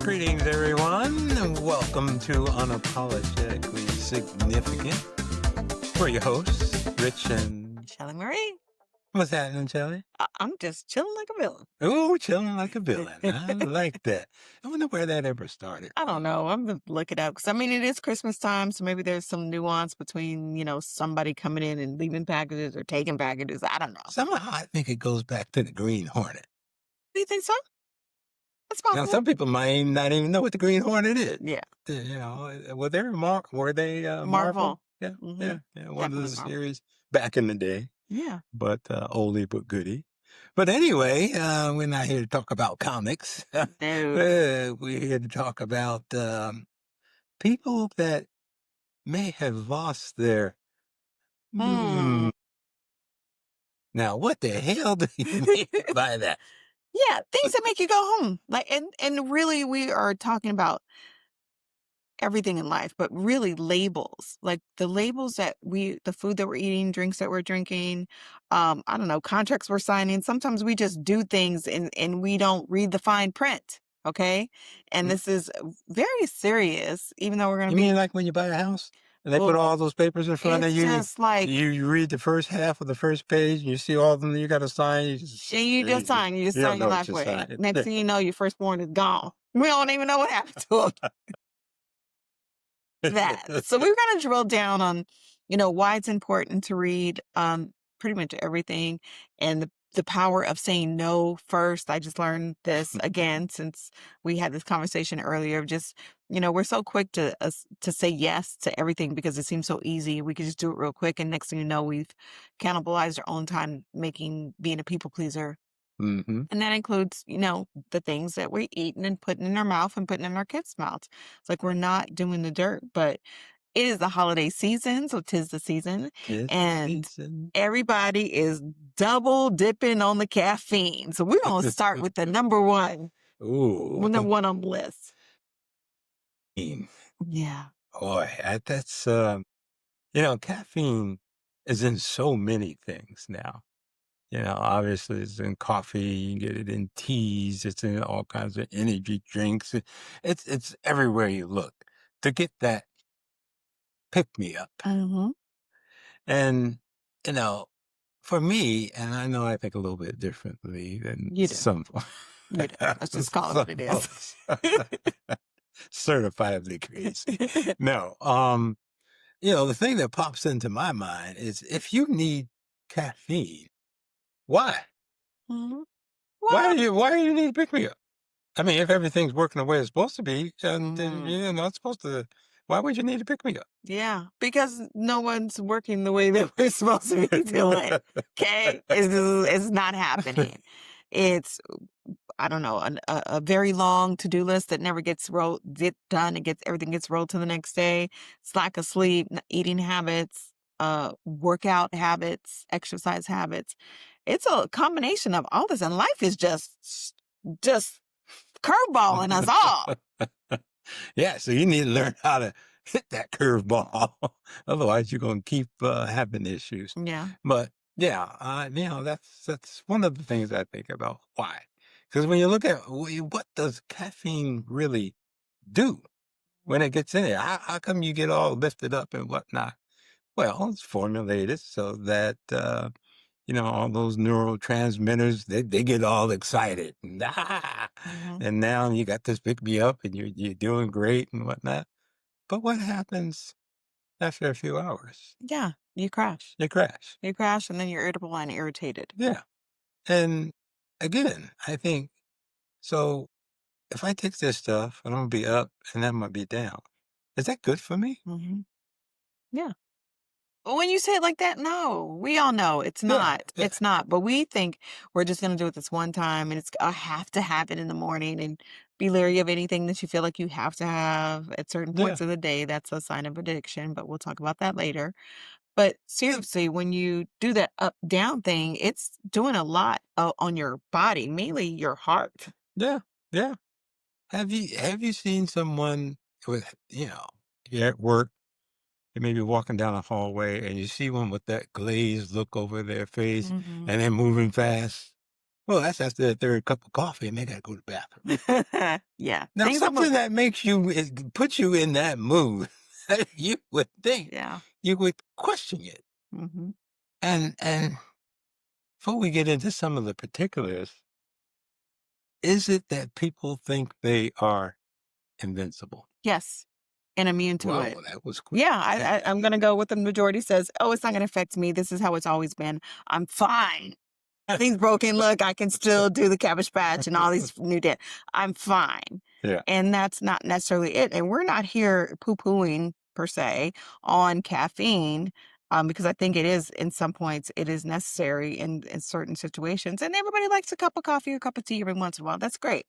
Greetings, everyone, and welcome to Unapologetically Significant. We're your hosts, Rich and Shelly Marie. what's happening, Shelly? I'm just chilling like a villain. Oh, chilling like a villain. I like that. I wonder where that ever started I don't from. know. I'm gonna look it up because I mean it is Christmas time, so maybe there's some nuance between somebody coming in and leaving packages or taking packages. I don't know. Somehow I think it goes back to the Green Hornet. Do you think so? That's Now, possible. some people might not even know what the Green Hornet is. Yeah, Were they Marvel? Marvel. Yeah, Hmm. yeah. One of the Definitely Marvel. series back in the day. Yeah. But oldie but goodie. But anyway, we're not here to talk about comics. No. We're here to talk about people that may have lost their. Hmm. Now, what the hell do you mean by that? Yeah, things that make you go home. Like and really we are talking about everything in life, but really labels, like the labels the food that we're eating, drinks that we're drinking, I don't know, contracts we're signing. Sometimes we just do things and we don't read the fine print. Okay. And Mm, this is very serious, even though we're going You to be, mean like when you buy a house and they put oh, all those papers in front of it's you? just like, You read the first half of the first page, and you see all of them you got to sign. you just You don't sign know your what life you're away. signing. Next thing you know, your firstborn is gone. We don't even know what happened to that. So we're going to drill down on, why it's important to read pretty much everything and the power of saying no first. I just learned this again since we had this conversation earlier. Of just, we're so quick to say yes to everything because it seems so easy. We could just do it real quick, and next thing you know, we've cannibalized our own time being a people pleaser. Hmm. And that includes, the things that we're eating and putting in our mouth and putting in our kids' mouths. It's like we're not doing the dirt, but it is the holiday season, so 'tis the season, It's the and season. everybody is double dipping on the caffeine. So we're gonna start with the number one, Ooh. number one on the list. Caffeine. Yeah. Boy, that's caffeine is in so many things now. Obviously it's in coffee, you can get it in teas, it's in all kinds of energy drinks. It's everywhere you look to get that pick me up. Mm-hmm. And you know, for me, and I know I think a little bit differently than You do. some You do. Let's just call it some what it is. folks. Certifiably crazy. No, the thing that pops into my mind is if you need caffeine, why? Hmm. Why Well, do you need to pick me up? I mean, if everything's working the way it's supposed to be, then mm, you're not supposed to. Why would you need to pick me yeah, because no one's working the way that we're supposed to be doing. up? Okay, it's not happening. It's I don't know, a very long to-do list that never get done. Everything gets rolled to the next day. It's lack of sleep, eating habits, workout habits, exercise habits. It's a combination of all this, and life is just curveballing us all. Yeah, so you need to learn how to hit that curveball. Otherwise, you're going to keep having issues. Yeah. But yeah, that's one of the things I think about. Why? Because when you look at what does caffeine really do when it gets in there, how come you get all lifted up and whatnot? Well, it's formulated so that all those neurotransmitters, they get all excited. And, Hmm. and now you got this pick me up and you're doing great and whatnot. But what happens after a few hours? Yeah. You crash. You crash. You crash, and then you're irritable and irritated. Yeah. And again, I think so if I take this stuff, I'm gonna be up and I'm gonna be down. Is that good for me? Hmm. Yeah. When you say it like that, no, we all know it's Yeah. not. Yeah. It's not. But we think we're just going to do it this one time and I have to have it in the morning and be leery of anything that you feel like you have to have at certain Yeah. points of the day. That's a sign of addiction, but we'll talk about that later. But seriously, when you do that up down thing, it's doing a lot on your body, mainly your heart. Yeah. Yeah. Have you seen someone with, you're at work, you may be walking down a hallway and you see one with that glazed look over their face Hmm. and they're moving fast? Well, that's after their third cup of coffee, and they gotta go to the bathroom. Yeah, Now, things are something moving. that makes you puts you in that mood, you would think Yeah. you would question it. Hmm. And before we get into some of the particulars, is it that people think they are invincible? Yes, and immune to Wow, it. that was quick. Yeah, I'm gonna go with the majority says, "Oh, it's not gonna affect me. This is how it's always been. I'm fine. Nothing's broken. Look, I can still do the Cabbage Patch and all these new dance. I'm fine." Yeah, And that's not necessarily it. And we're not here poo-pooing per se on caffeine, because I think it is in some points it is necessary in certain situations. And everybody likes a cup of coffee or a cup of tea every once in a while. That's great.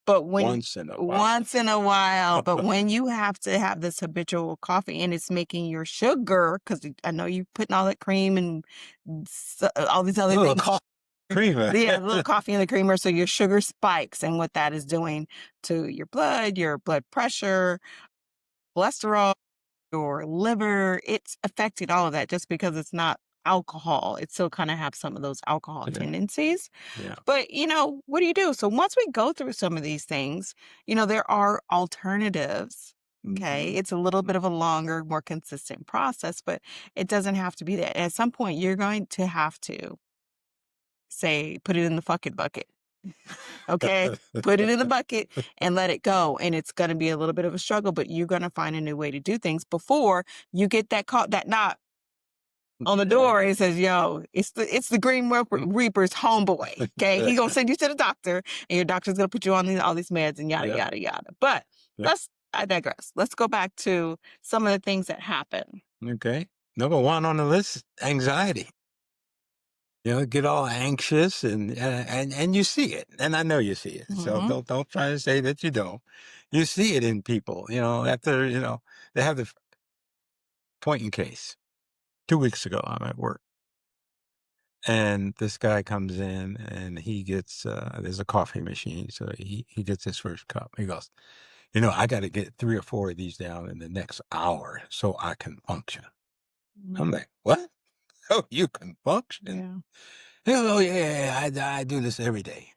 But when once in a while. once in a while, but when you have to have this habitual coffee and it's making your sugar, because I know you putting all that cream and all these other Little things. coffee creamer. Yeah, a little coffee in the creamer, so your sugar spikes, and what that is doing to your blood pressure, cholesterol, your liver, it's affecting all of that just because it's not alcohol. It still kind of have some of those alcohol Yeah, tendencies. yeah. But, what do you do? So once we go through some of these things, there are alternatives. Okay. Mhm. It's a little bit of a longer, more consistent process, but it doesn't have to be that. At some point, you're going to have to say, put it in the fucking bucket. Okay. Put it in the bucket and let it go. And it's going to be a little bit of a struggle, but you're going to find a new way to do things before you get that knock on the door. It says, "Yo, it's the Reaper's homeboy." Okay, he gonna send you to the doctor, and your doctor's gonna put you on all these meds and yada Yep, yada yada. But yep. I digress. Let's go back to some of the things that happen. Okay. Number one on the list, anxiety. Get all anxious and you see it, and I know you see it. So Hmm. don't try to say that you don't. You see it in people. After they have the point in case. 2 weeks ago, I'm at work, and this guy comes in, and he gets there's a coffee machine, so he gets his first cup. He goes, I got to get 3 or 4 of these down in the next hour so I can function. I'm like, what? Oh, you can function? Yeah. He goes, oh yeah, I do this every day.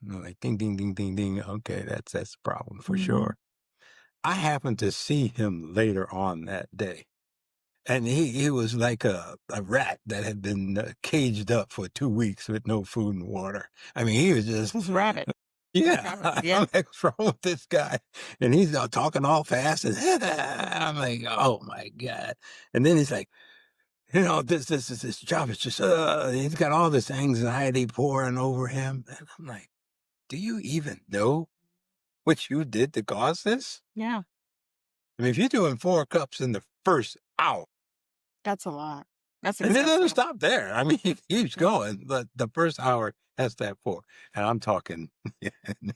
I'm like, ding, ding, ding, ding, ding. Okay, that's a problem for Hmm. sure. I happened to see him later on that day. And he was like a rat that had been caged up for 2 weeks with no food and water. I mean, he was just, Who's rabbit? yeah. Rabbit. Yeah. I'm like, what's wrong with this guy? And he's talking all fast. And I'm like, oh my God. And then he's like, this job is just, he's got all this anxiety pouring over him. And I'm like, do you even know what you did to cause this? Yeah. I mean, if you're doing 4 cups in the first hour, That's a lot. That's and it doesn't excessive. stop there. I mean, it keeps Yeah. going, but the first hour has to have 4. And I'm talking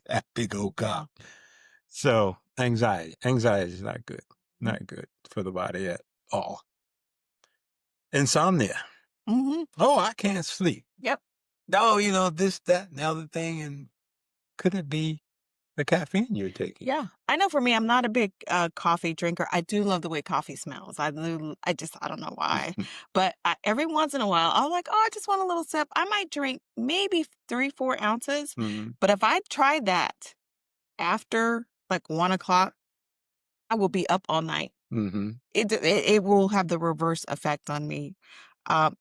that big old Yeah. cup. So anxiety is not good, Mm-hmm. not good for the body at all. Insomnia. Mm-hmm. Oh, I can't sleep. Yep. No, this, that, and the other thing. And could it be the caffeine you're taking? Yeah, I know for me, I'm not a big coffee drinker. I do love the way coffee smells. I don't know why, but every once in a while, I'll like, oh, I just want a little sip. I might drink maybe 3, 4 ounces, Hmm. but if I try that after like 1 o'clock, I will be up all night. Hmm. It will have the reverse effect on me.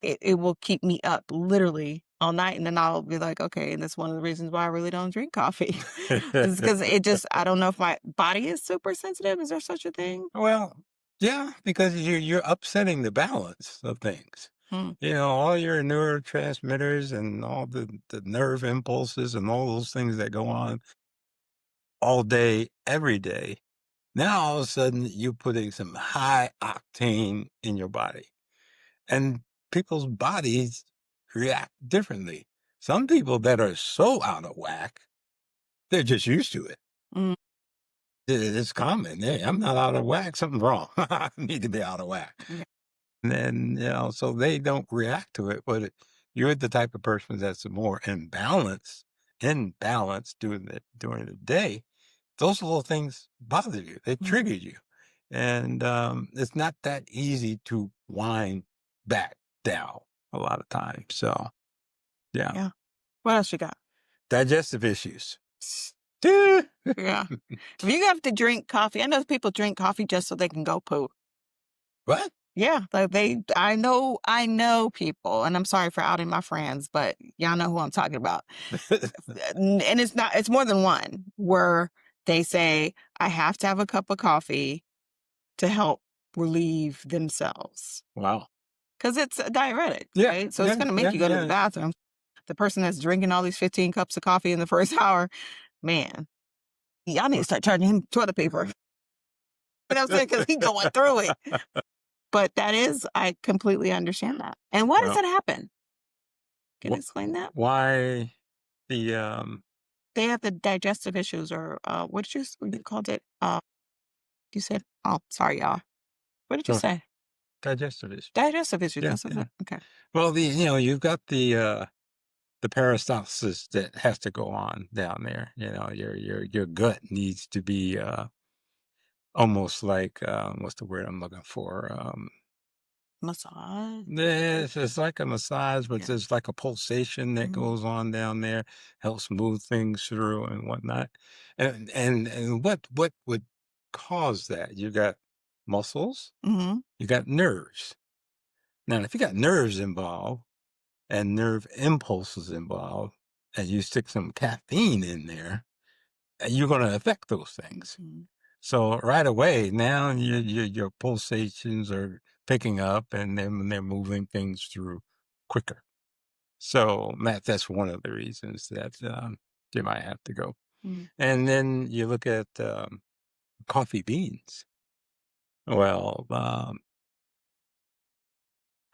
It will keep me up literally all night, and then I'll be like, okay, and that's one of the reasons why I really don't drink coffee. It's because I don't know if my body is super sensitive. Is there such a thing? Well, yeah, because you're upsetting the balance of things. Hmm. All your neurotransmitters and all the nerve impulses and all those things that go on all day, every day. Now all of a sudden you're putting some high octane in your body. And people's bodies react differently. Some people that are so out of whack, they're just used to it. Mm, It's common. Hey, I'm not out of whack. Something's wrong. I need to be out of whack. yeah. And then, so they don't react to it. But you're the type of person that's more in balance during the day. Those little things bother you. They Mhm. trigger you. And it's not that easy to wind back down a lot of times. So, yeah. Yeah. What else you got? Digestive issues. Yeah. If you have to drink coffee, I know people drink coffee just so they can go poo. What? Yeah, like I know people, and I'm sorry for outing my friends, but y'all know who I'm talking about. And it's more than one where they say, I have to have a cup of coffee to help relieve themselves Wow. because it's a diuretic, Yeah, right? So it's yeah, going to make yeah, you go to the yeah. bathroom. The person that's drinking all these 15 cups of coffee in the first hour, man, y'all need to start charging him toilet paper. You know what I'm saying? Because he's going through it. But I completely understand that. And why does Well, that happen? Can you wh- explain that? why the They have the digestive issues, or what did what you called it? You said, oh, sorry, y'all. What did you oh, say? digestive issues? Digestive issues. Yeah, That's what I yeah. said. Okay. Well, you've got the peristalsis that has to go on down there. Your gut needs to be almost like what's the word I'm looking for? Massage. It's like a massage, but Yeah. there's like a pulsation that Mhm. goes on down there, helps move things through and whatnot. And what would cause that? You got muscles, Mhm. you got nerves. Now, if you got nerves involved and nerve impulses involved, and you stick some caffeine in there, you're going to affect those things. Mhm. So right away, now your pulsations are picking up, and then they're moving things through quicker. So that's one of the reasons that you might have to go. Mhm. And then you look at coffee beans. Well,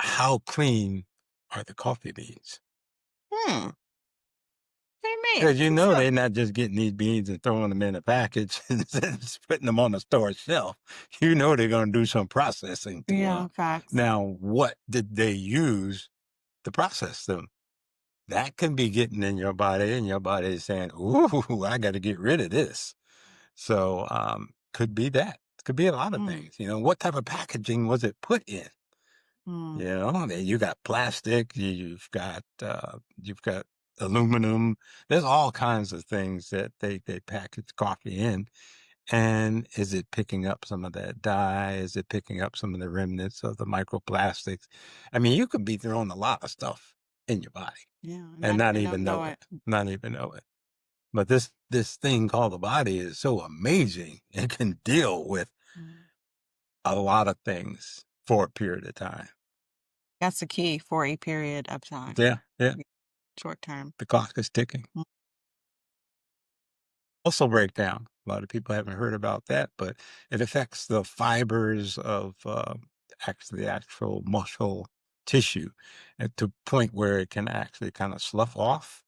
how clean are the coffee beans? Hmm. What do you mean? Because What's up? they're not just getting these beans and throwing them in a package and just putting them on the store shelf. You know they're going to do some processing to Yeah, them. facts. Now, what did they use to process them? That can be getting in your body, and your body is saying, "Ooh, I got to get rid of this." So, could be that. Could be a lot of Mm. things. What type of packaging was it put in? Mm. Then you got plastic, you've got aluminum. There's all kinds of things that they package coffee in. And is it picking up some of that dye? Is it picking up some of the remnants of the microplastics? I mean, you could be throwing a lot of stuff in your body Yeah, and and not know it. not even know it. But this thing called the body is so amazing. It can deal with Mm. a lot of things for a period of time. That's the key for a period of time, Yeah, yeah. short term. The clock is ticking. Mm. Also breakdown. A lot of people haven't heard about that, but it affects the fibers of actually the actual muscle tissue at the point where it can actually kind of slough off,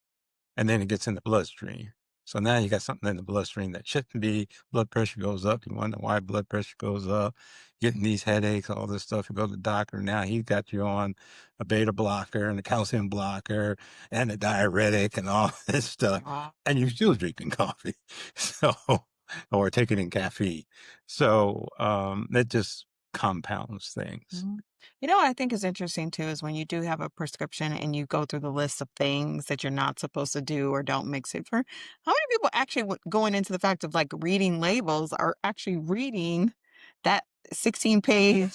and then it gets in the bloodstream. So now you got something in the bloodstream that shouldn't be. Blood pressure goes up. You wonder why blood pressure goes up. Getting these headaches, all this stuff. You go to the doctor. Now he's got you on a beta blocker and a calcium blocker and a diuretic and all this stuff. Wow. And you're still drinking coffee. So, or taking in caffeine. So, that just compounds things. Mhm. You know what I think is interesting too is when you do have a prescription and you go through the list of things that you're not supposed to do or don't mix it for. How many people actually going into the fact of like reading labels are actually reading that 16-page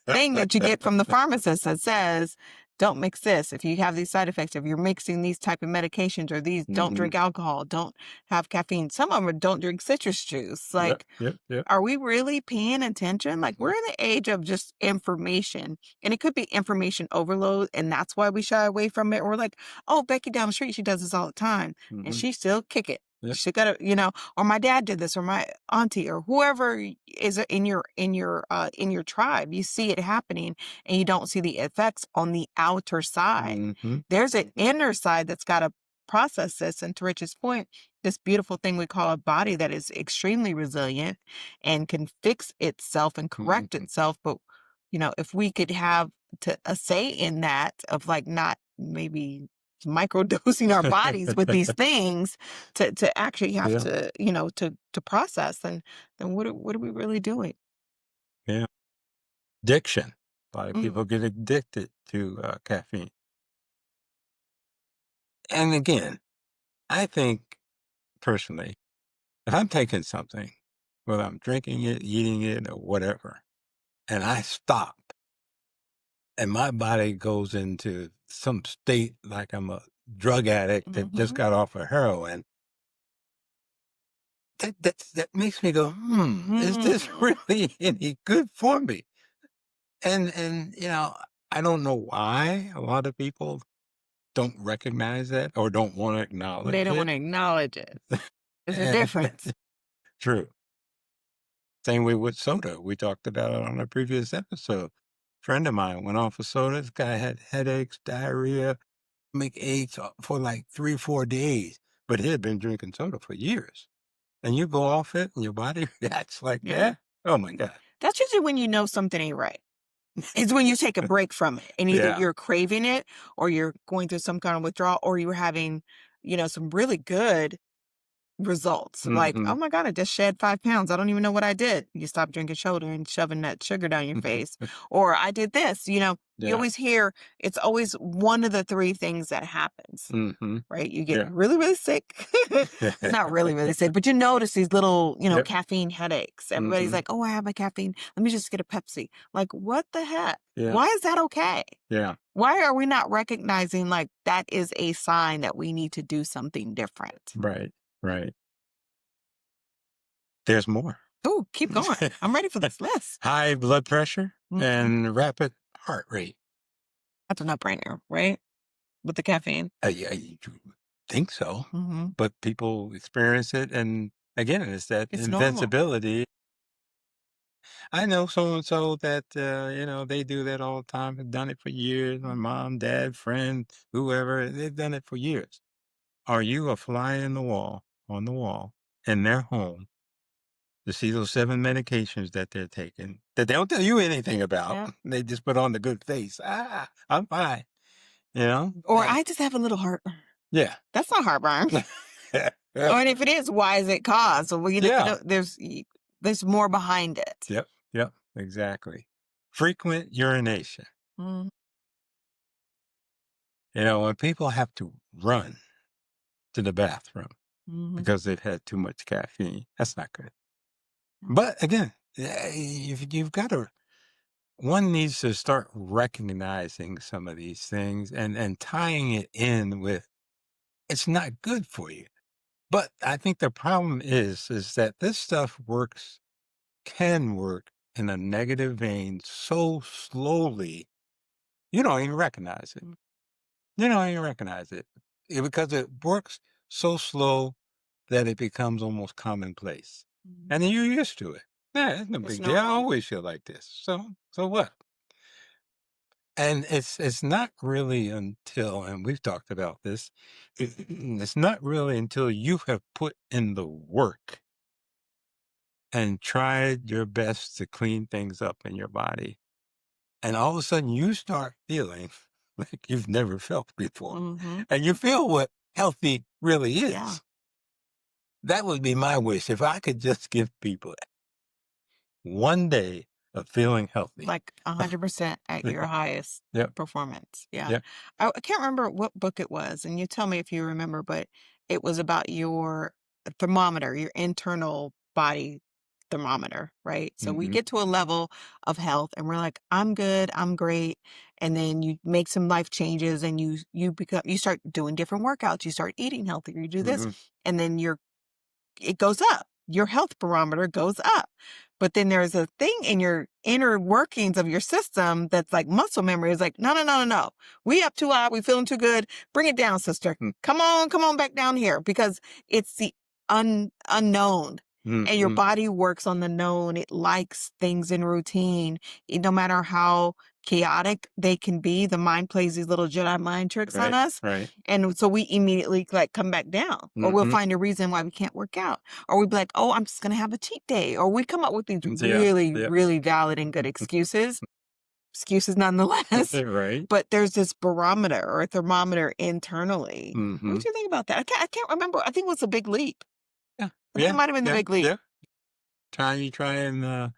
thing that you get from the pharmacist that says, don't mix this. If you have these side effects, if you're mixing these type of medications or these, don't Hmm. drink alcohol, don't have caffeine. Some of them are don't drink citrus juice. Yep, Like, yep, yep. are we really paying attention? Like, we're in the age of just information, and it could be information overload, and that's why we shy away from it. We're like, oh, Becky down the street, she does this all the time, and Hmm. she still kick it. Yep. She got to, or my dad did this, or my auntie, or whoever is in your tribe. You see it happening, and you don't see the effects on the outer side. Hmm. There's an inner side that's got to process this. And to Rich's point, this beautiful thing we call a body that is extremely resilient and can fix itself and correct Hmm. itself. But, if we could have a say in that of like not maybe microdosing our bodies with these things to actually have Yeah, to process, then what are we really doing? yeah. Addiction. A lot of Mm. people get addicted to caffeine. And again, I think personally, if I'm taking something, whether I'm drinking it, eating it, or whatever, and I stop and my body goes into some state like I'm a drug addict that just Mhm. got off of heroin, that makes me go, is this Mm. really any good for me? And I don't know why a lot of people don't recognize that or don't want to They acknowledge don't it. wanna acknowledge it. There's a And difference. true. Same way with soda. We talked about it on a previous episode. Friend of mine went off of soda. This guy had headaches, diarrhea, make aches for like 3, 4 days, but he had been drinking soda for years. And you go off it, and your body reacts like Yeah. that. Oh my god! That's usually when you know something ain't right. It's when you take a break from it, and either Yeah. you're craving it, or you're going through some kind of withdrawal, or you're having, some really good results. Like, Hmm. "Oh my god, I just shed 5 pounds. I don't even know what I did." You stop drinking soda and shoving that sugar down your face. Or, "I did this," you Yeah. always hear it's always one of the 3 things that happens, Hmm. right? You get Yeah. really, really sick. Not really, really sick, but you notice these little, Yep. caffeine headaches. Everybody's Hmm. like, "Oh, I have my caffeine. Let me just get a Pepsi." Like, what the heck? Yeah. Why is that okay? Yeah. Why are we not recognizing, like, that is a sign that we need to do something different? Right. Right. There's more. Ooh, keep going. I'm ready for this list. High blood pressure Mhm. and rapid heart rate. That's a no-brainer, right? With the caffeine. Yeah, you think so, Mhm. but people experience it, and again, it's that It's normal. invincibility. I know so and so that they do that all the time. Have done it for years. My Mhm. mom, dad, friend, whoever, they've done it for years. Are you a fly in the wall on the wall in their home to see those 7 medications that they're taking that they don't tell you anything about? Yeah. They just put on the good face. I'm fine. You know? Or I just have a little heartburn. Yeah. That's not heartburn. Yeah. Or and if it is, why is it caused? So, well, Yeah. there's more behind it. Yep. Yep. Exactly. Frequent urination. Mhm. When people have to run to the bathroom Mhm. because they've had too much caffeine, that's not good. But again, you've got to, one needs to start recognizing some of these things and tying it in with it's not good for you. But I think the problem is that this stuff can work in a negative vein so slowly you don't even recognize it. You don't even recognize it because it works so slow that it becomes almost commonplace, Mhm. and then you're used to it. Yeah, it's no It's big deal. I normal. always feel like this. So what? And it's not really until, and we've talked about this, it's not really until you have put in the work and tried your best to clean things up in your body. And all of a sudden you start feeling like you've never felt before. Mhm. And you feel what healthy really Yeah. is. That would be my wish. If I could just give people one day of feeling healthy. Like 100% at your highest Yep. performance. Yeah. Yep. I can't remember what book it was, and you tell me if you remember, but it was about your thermometer, your internal body thermometer, right? So we Hmm. get to a level of health and we're like, I'm good, I'm great. And then you make some life changes and you start doing different workouts, you start eating healthier, you do this, Hmm. and then it goes up. Your health barometer goes up. But then there's a thing in your inner workings of your system that's like muscle memory. It's like, no, no, no, no, no. We up too high. We feeling too good. Bring it down, sister. Come on back down here because it's the unknown. And your Hmm. body works on the known. It likes things in routine. No matter how chaotic they can be, the mind plays these little Jedi mind tricks on Right. us. Right. And so we immediately like come back down, or we'll Hmm. find a reason why we can't work out, or we'd be like, oh, I'm just going to have a cheat day. Or we come up with these Yeah. really, Yeah. really valid and good excuses nonetheless. Right. But there's this barometer or a thermometer internally. Hmm. What do you think about that? I can't remember. I think it was a big leap. Yeah. I think it Yeah. might have been the Yeah. big leap. Yeah. Try and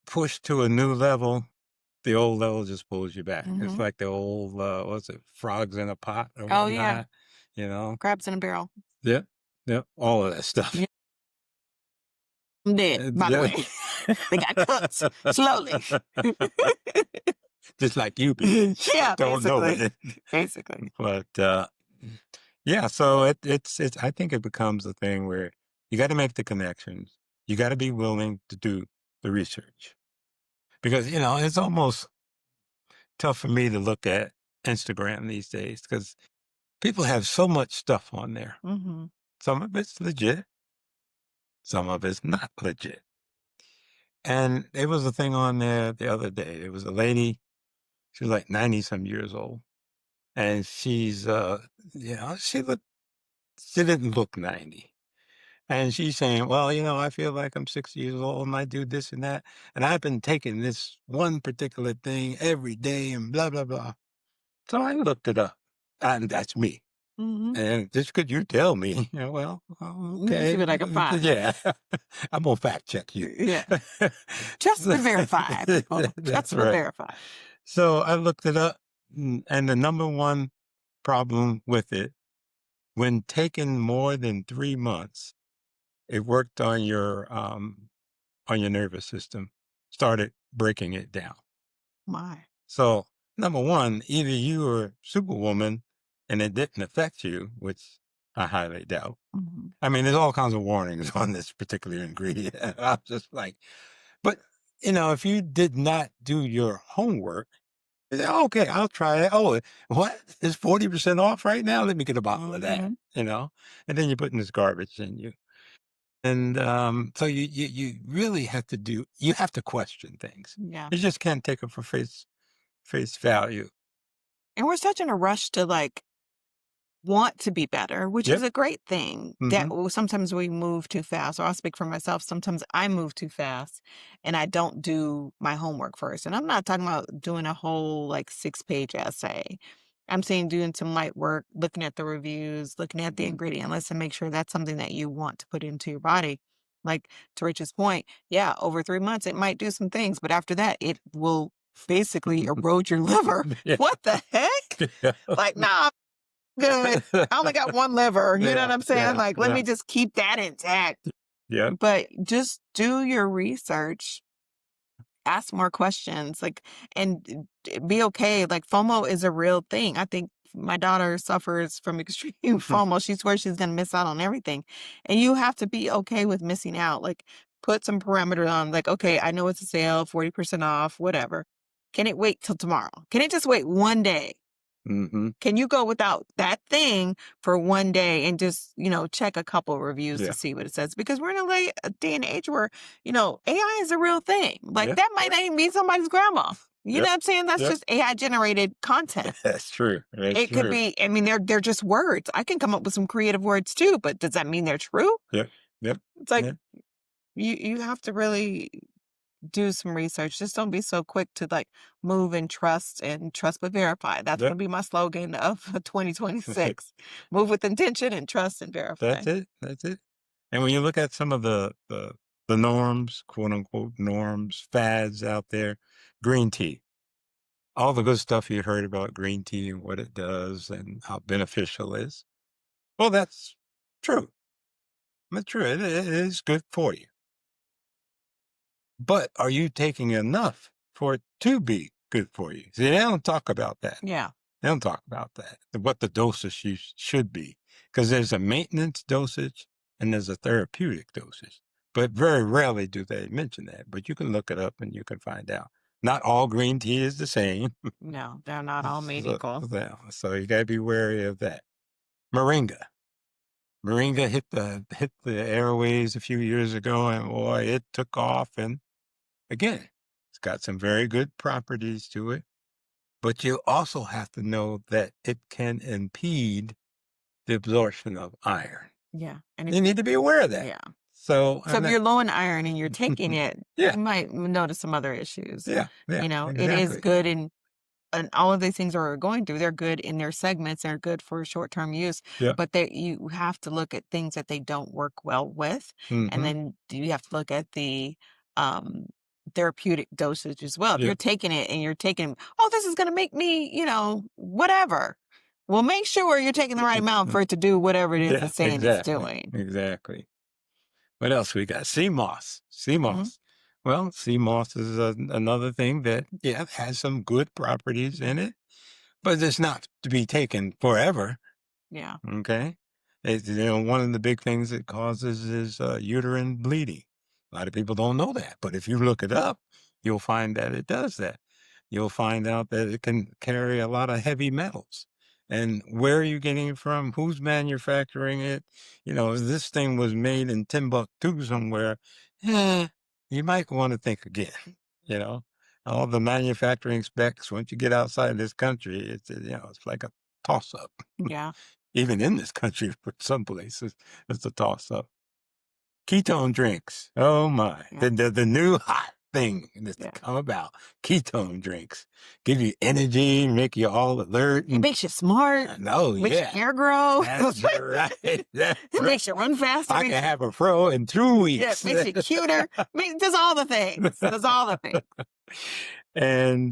push to a new level. the old level just pulls you back. It's Mhm. like the old, what's it, frogs in a pot or Oh, yeah. whatnot, you know? Crabs in a barrel. Yep, yep, all of that stuff. Yeah. I'm dead, by the Yeah. way. They got cooked slowly. Just like you be. Yeah, Don't know basically. it. Basically. But, yeah, so it's I think it becomes a thing where you gotta make the connections. You gotta be willing to do the research. Because, it's almost tough for me to look at Instagram these days because people have so much stuff on there. Mhm. Some of it's legit, some of it's not legit. And there was a thing on there the other day. It was a lady, she was like 90 some years old. And she's she didn't look 90. And she's saying, well, I feel like I'm 60 years old and I do this and that. And I've been taking this one particular thing every day and blah, blah, blah. So I looked it up. And that's me. Mhm. And just could you tell me, well, Just give okay. it like a 5. Yeah. I'm gonna fact check you. Yeah. Just to verify, people. That's Just to right. verify. So I looked it up, and the number one problem with it, when taken more than 3 months, it worked on your nervous system, started breaking it down. My. So number one, either you were Superwoman and it didn't affect you, which I highly doubt. Mhm. I mean, there's all kinds of warnings on this particular ingredient. I'm just like, but if you did not do your homework, you say, okay, I'll try it. Oh, what? It's 40% off right now? Let me get a bottle of that, Mhm. and then you're putting this garbage in you. And so you really you have to question things. Yeah. You just can't take it for face value. And we're such in a rush to, like, want to be better, which is Yep. a great thing. That Hmm. sometimes we move too fast, or I'll speak for myself. Sometimes I move too fast and I don't do my homework first. And I'm not talking about doing a whole like 6-page essay. I'm saying doing some light work, looking at the reviews, looking at the ingredient list, and make sure that's something that you want to put into your body. Like to Rich's point, yeah, over 3 months, it might do some things, but after that, it will basically erode your liver. Yeah. What the heck? Yeah. Like, nah, good. I only got one liver. You know what Yeah. I'm saying? Yeah. Like, let Yeah. me just keep that intact. Yeah. But just do your research, ask more questions, like, and be okay. Like, FOMO is a real thing. I think my daughter suffers from extreme FOMO. She swears she's going to miss out on everything. And you have to be okay with missing out. Like, put some parameters on, like, okay, I know it's a sale, 40% off, whatever. Can it wait till tomorrow? Can it just wait one day? Hmm. Can you go without that thing for one day and just, check a couple reviews to Yeah. see what it says? Because we're in a day and age where, AI is a real thing. Like Yeah. that might not even be somebody's grandma. You know Yep. what I'm saying? That's Yep. just AI generated content. That's true. That's It could true. be, I mean, they're just words. I can come up with some creative words too, but does that mean they're true? Yep. Yep. It's like Yeah. you have to really do some research. Just don't be so quick to like move and trust but verify. That's going Yep. to be my slogan of 2026. Move with intention and trust and verify. That's it. That's it. And when you look at some of the norms, quote unquote norms, fads out there, green tea, all the good stuff you heard about green tea and what it does and how beneficial it is. Well, that's true. That's true. It is good for you. But are you taking enough for it to be good for you? See, they don't talk about that. Yeah. They don't talk about that, what the dosage should be, because there's a maintenance dosage and there's a therapeutic dosage. But very rarely do they mention that. But you can look it up and you can find out. Not all green tea is the same. No, they're not all made So, equal. so you got to be wary of that. Moringa. Moringa hit the airways a few years ago, and boy, it took off. And again, it's got some very good properties to it. But you also have to know that it can impede the absorption of iron. Yeah. And You need to be aware of that. yeah. So, So if you're low in iron and you're taking it, yeah, you might notice some other issues. yeah, yeah, It is exactly. good and all of these things we're going through, they're good in their segments, they're good for short-term use, Yeah. but you have to look at things that they don't work well with, and Hmm. then you have to look at the um therapeutic dosage as well. If Yeah. you're taking it and you're taking, oh, this is going to make me, whatever. Well, make sure you're taking the right amount for it to do whatever it is Yeah, it's saying it's exactly. doing. Exactly. What else we got? Sea moss. Sea Mhm. moss. Well, sea moss is another thing that, yeah, has some good properties in it, but it's not to be taken forever. Yeah. Okay. One of the big things it causes is uterine bleeding. A lot of people don't know that, but if you look it up, you'll find that it does that. You'll find out that it can carry a lot of heavy metals. And where are you getting it from? Who's manufacturing it? If this thing was made in Timbuktu somewhere, eh, you might want to think again. You know, all the manufacturing specs, once you get outside this country, it's like a toss up. Yeah. Even in this country, for some places, it's a toss-up. Ketone drinks. Oh my. Yeah. The new hot thing that's Yeah. come about. Ketone drinks. Give you energy, make you all alert. It makes you smart. No, Makes your yeah. hair grow. That's right. That's It right. makes you run faster. I can have a fro in 2 Yeah, it weeks. makes you cuter. Does all the things. Does all the things. And,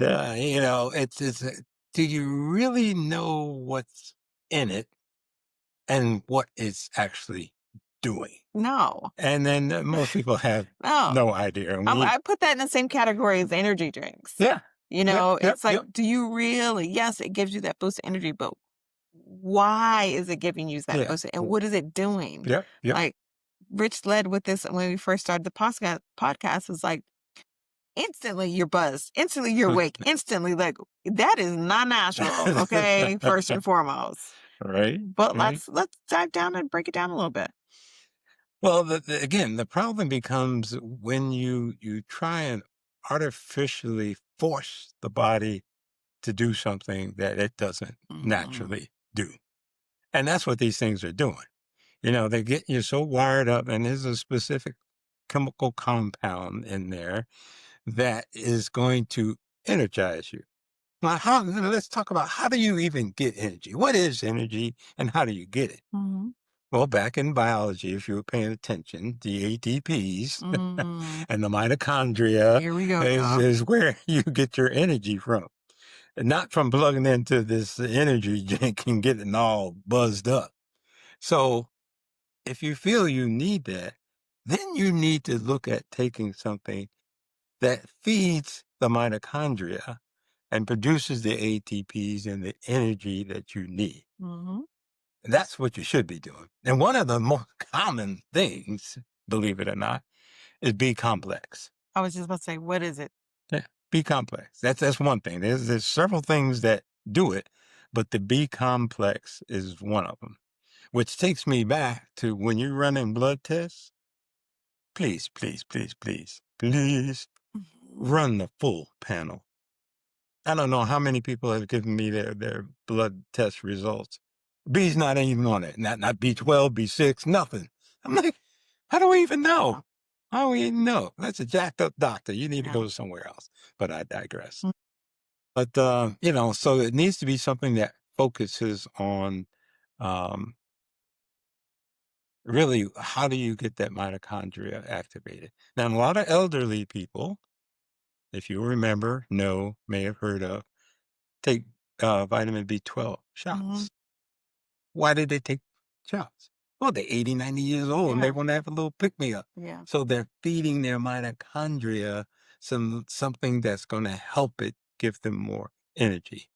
do you really know what's in it and what it's actually doing? No. And then most people have No. no idea. I put that in the same category as energy drinks. Yeah. Yep, It's like, yep. do you really? Yes, it gives you that boost of energy, but why is it giving you that Yeah. boost? And what is it doing? Yep. Yep. Like, Rich led with this when we first started the podcast. Was like, instantly you're buzzed, instantly you're awake, instantly, like, that is not natural. Okay, first and foremost. Right. But Right. let's dive down and break it down a little bit. Well, again, the problem becomes when you try and artificially force the body to do something that it doesn't naturally do. And that's what these things are doing. They get you so wired up, and there's a specific chemical compound in there that is going to energize you. Now, let's talk about how do you even get energy? What is energy and how do you get it? Mm-hmm. Well, back in biology, if you were paying attention, the ATPs and the mitochondria Here we go. is where you get your energy from. And not from plugging into this energy drink and getting all buzzed up. So if you feel you need that, then you need to look at taking something that feeds the mitochondria and produces the ATPs and the energy that you need. Mm-hmm. That's what you should be doing. And one of the most common things, believe it or not, is B complex. I was just about to say, what is it? Yeah, B complex. That's one thing. There's several things that do it, but the B complex is one of them. Which takes me back to when you're running blood tests, please, please, please, please, please run the full panel. I don't know how many people have given me their blood test results. B's not even on it. Not B12, B6, nothing. I'm like, how do we even know? How do we even know? That's a jacked up doctor. You need to go somewhere else. But I digress. But, so it needs to be something that focuses on really how do you get that mitochondria activated. Now, a lot of elderly people, if you remember, may have heard of, take vitamin B12 shots. Why did they take shots? Well, they're 80, 90 years old and they want to have a little pick-me-up. Yeah. So they're feeding their mitochondria something that's going to help it give them more energy.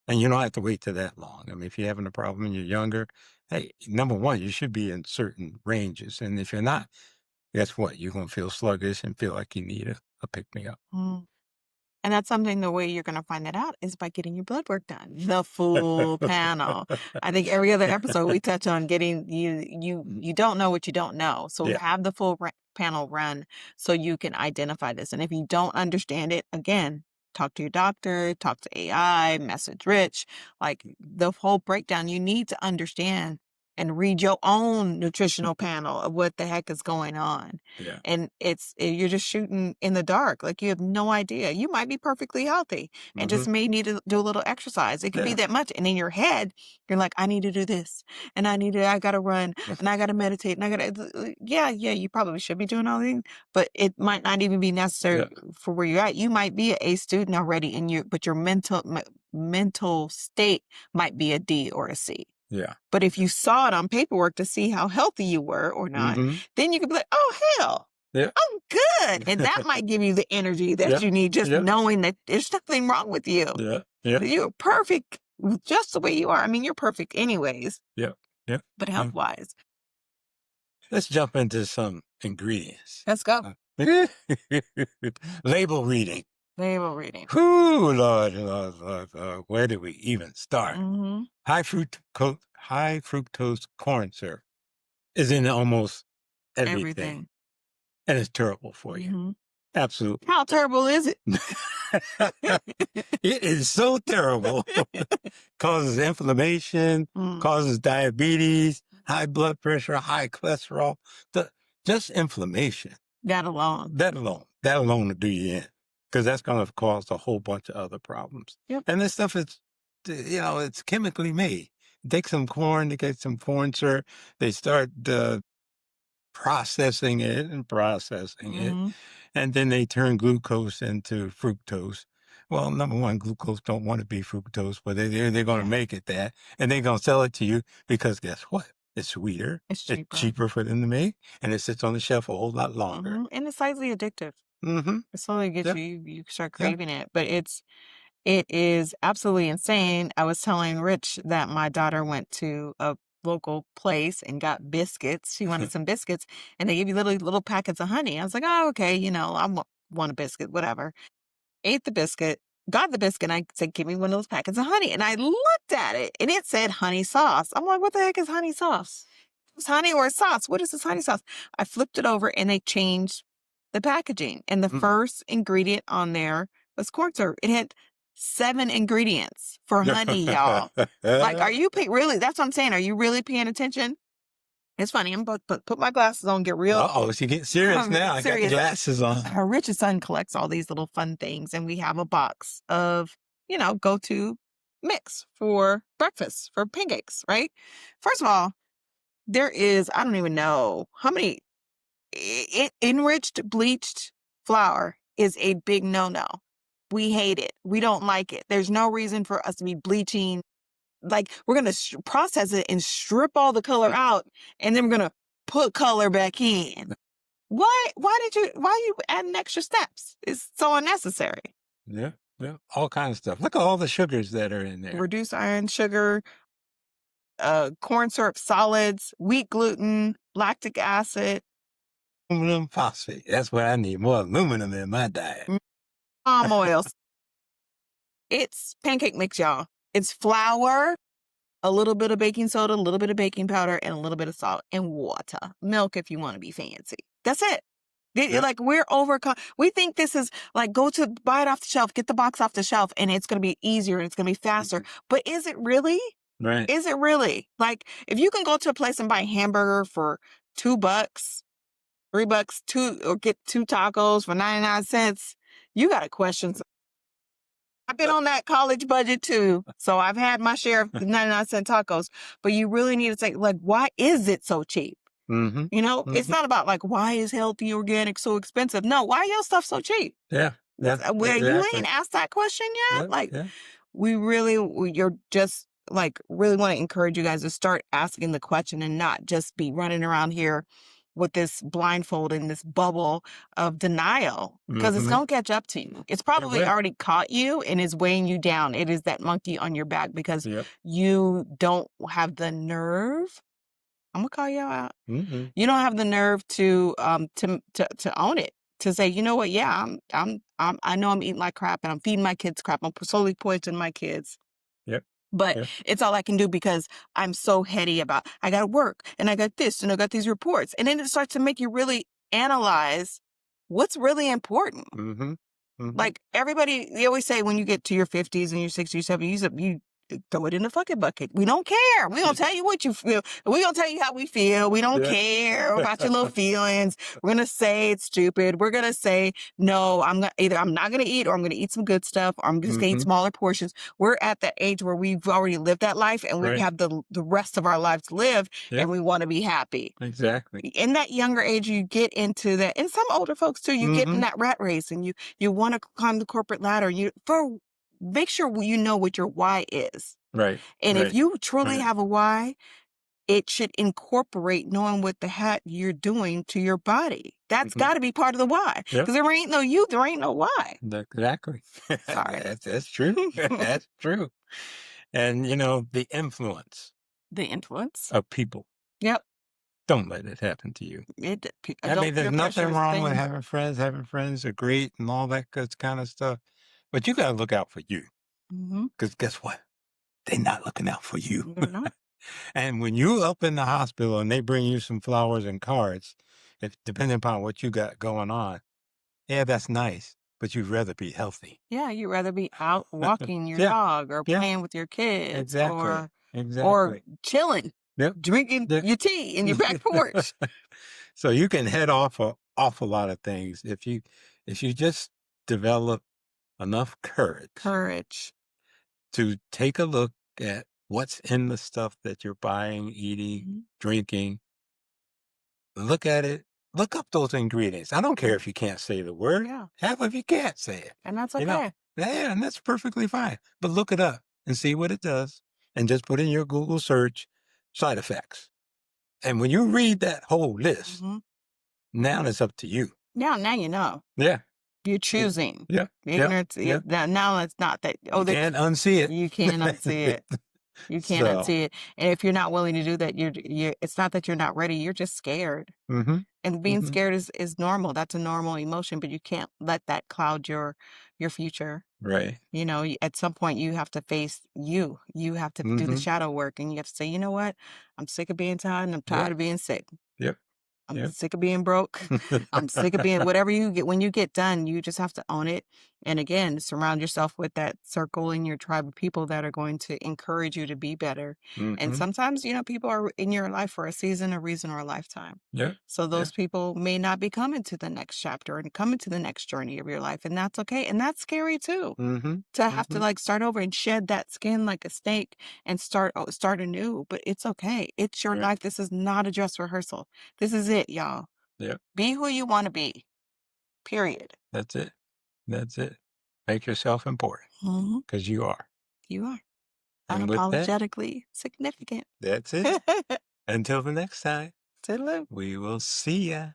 And you don't have to wait till that long. I mean, if you're having a problem and you're younger, hey, number one, you should be in certain ranges. And if you're not, guess what? You're going to feel sluggish and feel like you need a pick-me-up. And that's something, the way you're going to find that out is by getting your blood work done, the full panel. I think every other episode we touch on getting you don't know what you don't know. So have the full panel run so you can identify this. And if you don't understand it, again, talk to your doctor, talk to AI, message Rich, like the whole breakdown. You need to understand and read your own nutritional panel of what the heck is going on. Yeah. And you're just shooting in the dark. Like you have no idea. You might be perfectly healthy and just may need to do a little exercise. It could be Yeah. that much. And in your head, you're like, I need to do this and I got to run and I got to meditate and I got to, yeah, you probably should be doing all these, but it might not even be necessary for where you're at. You might be an A student already but your mental state might be a D or a C. Yeah. But if you saw it on paperwork to see how healthy you were or not, then you could be like, oh, hell, Yeah. I'm good. And that might give you the energy that you need, just knowing that there's nothing wrong with you. Yeah. Yeah. You're perfect just the way you are. I mean, you're perfect anyways. Yeah. Yeah. But health-wise. Let's jump into some ingredients. Let's go. Label reading. Label reading. Whoo, Lord. Where do we even start? High fructose corn syrup is in almost everything. And it's terrible for you. Absolutely. How terrible is it? It is so terrible. Causes inflammation, causes diabetes, high blood pressure, high cholesterol, just inflammation. That alone will do you in, because that's going to cause a whole bunch of other problems. Yep. And this stuff is, it's chemically made. Take some corn, they get some corn syrup, they start processing it, and then they turn glucose into fructose. Well, number one, glucose don't want to be fructose, but they're going to make it that, and they're going to sell it to you because guess what? It's sweeter. It's cheaper. It's cheaper for them to make, and it sits on the shelf a whole lot longer. And it's slightly addictive. It slowly gets you start craving it, but it is absolutely insane. I was telling Rich that my daughter went to a local place and got biscuits. She wanted some biscuits, and they give you little packets of honey. I was like, oh, okay, I want a biscuit, whatever. Ate the biscuit, got the biscuit, and I said, give me one of those packets of honey. And I looked at it, and it said honey sauce. I'm like, what the heck is honey sauce? It's honey or sauce. What is this honey sauce? I flipped it over, and they changed the packaging. And the first ingredient on there was corn syrup. It had 7 ingredients for honey, y'all. Like, are you really? That's what I'm saying. Are you really paying attention? It's funny. I'm about to put my glasses on, get real. Uh-oh, she getting serious now. I got the glasses on. Her richest son collects all these little fun things, and we have a box of, go-to mix for breakfast, for pancakes, right? First of all, there is, I don't even know how many, enriched, bleached flour is a big no-no. We hate it. We don't like it. There's no reason for us to be bleaching. Like, we're going to process it and strip all the color out, and then we're going to put color back in. Why are you adding extra steps? It's so unnecessary. Yeah. All kinds of stuff. Look at all the sugars that are in there. Reduced iron, sugar, corn syrup solids, wheat gluten, lactic acid. Aluminum phosphate. That's what I need. More aluminum in my diet. Palm oils. It's pancake mix, y'all. It's flour, a little bit of baking soda, a little bit of baking powder, and a little bit of salt and water. Milk if you want to be fancy. That's it. Like, we think this is like, buy it off the shelf, get the box off the shelf, and it's going to be easier and it's going to be faster. But is it really? Right. Is it really? Like, if you can go to a place and buy a hamburger for $2, $3, or get 2 tacos for 99 cents, you got to question. I've been on that college budget too, so I've had my share of 99-cent tacos. But you really need to say, like, why is it so cheap? It's not about like, why is healthy organic so expensive? No, why your stuff so cheap? Yeah. You ain't asked that question yet. You're just like, really want to encourage you guys to start asking the question and not just be running around here with this blindfold and this bubble of denial, because it's going to catch up to you. It's probably already caught you and is weighing you down. It is that monkey on your back because you don't have the nerve. I'm going to call you out. You don't have the nerve to own it, to say, you know what? Yeah, I know I'm eating like crap and I'm feeding my kids crap. I'm slowly poisoning my kids. But it's all I can do because I'm so heady about, I got to work and I got this and I got these reports. And then it starts to make you really analyze what's really important. Like, everybody, they always say when you get to your 50s and your 60s, 70s, throw it in the fucking bucket. We don't care. We don't tell you what you feel. We don't tell you how we feel. We don't Yeah. care about your little feelings. We're gonna say it's stupid. We're gonna say no. I'm not gonna eat, or I'm gonna eat some good stuff, or I'm just gonna eat Mhm. smaller portions. We're at that age where we've already lived that life, and we Right. have the rest of our lives to live, Yep. and we want to be happy. Exactly. In that younger age, you get into that, and some older folks too. You get in Mhm. that rat race, and you want to climb the corporate ladder. Make sure you know what your why is. Right. And if Right. you truly Right. have a why, it should incorporate knowing what the heck you're doing to your body. That's Mhm. got to be part of the why. Yep. Because there ain't no you, there ain't no why. Exactly. Sorry. That's true. That's true. And the influence The influence. of people. Yep. Don't let it happen to you. I Adult mean, there's peer pressure nothing is a wrong with thing. having friends. Having friends are great and all that good kind of stuff. But you got to look out for you. Mm-hmm. Because guess what? They're not looking out for you. They're not. And when you up in the hospital and they bring you some flowers and cards, if depending upon what you got going on, yeah, that's nice. But you'd rather be healthy. Yeah, you'd rather be out walking your Yeah. dog, or Yeah. playing with your kids, Exactly. or Exactly. chilling, Yep. drinking Yeah. your tea in your back porch. So you can head off an awful lot of things if you just develop enough Courage. to take a look at what's in the stuff that you're buying, eating, Mhm. drinking. Look at it. Look up those ingredients. I don't care if you can't say the word. Yeah. Half if you can't say it. And that's You know, okay. yeah, and that's perfectly fine. But look it up and see what it does, and just put in your Google search side effects. And when you read that whole list, hmm now it's up to you. Now you know. Yeah. You're choosing. Yeah. Yep. Ignorance. Yep. Now it's not that. You can't unsee it. You can't unsee it. You can't So, unsee it. And if you're not willing to do that, it's not that you're not ready. You're just scared. mhm, And being mhm. scared is normal. That's a normal emotion, but you can't let that cloud your future. Right. At some point you have to face you. You have to do the Mhm. shadow work, and you have to say, you know what? I'm sick of being tired, and I'm Yep. tired of being sick. Yep. I'm Yep. sick of being broke. I'm sick of being whatever you get. When you get done, you just have to own it. And again, surround yourself with that circle in your tribe of people that are going to encourage you to be better. And Mhm. sometimes, people are in your life for a season, a reason, or a lifetime. Yep. So Yeah. those people may not be coming to the next chapter and coming to the next journey of your life. And that's okay. And that's scary too. Mhm. To have to Mhm. start over and shed that skin like a snake and start anew. But it's okay. It's your Right. life. This is not a dress rehearsal. This is it, y'all. Yep. Be who you want to be. Period. That's it. That's it. Make yourself important hmm because you are. You are And with that, unapologetically significant. that's it. Until the next time, Toodaloo. we will see ya.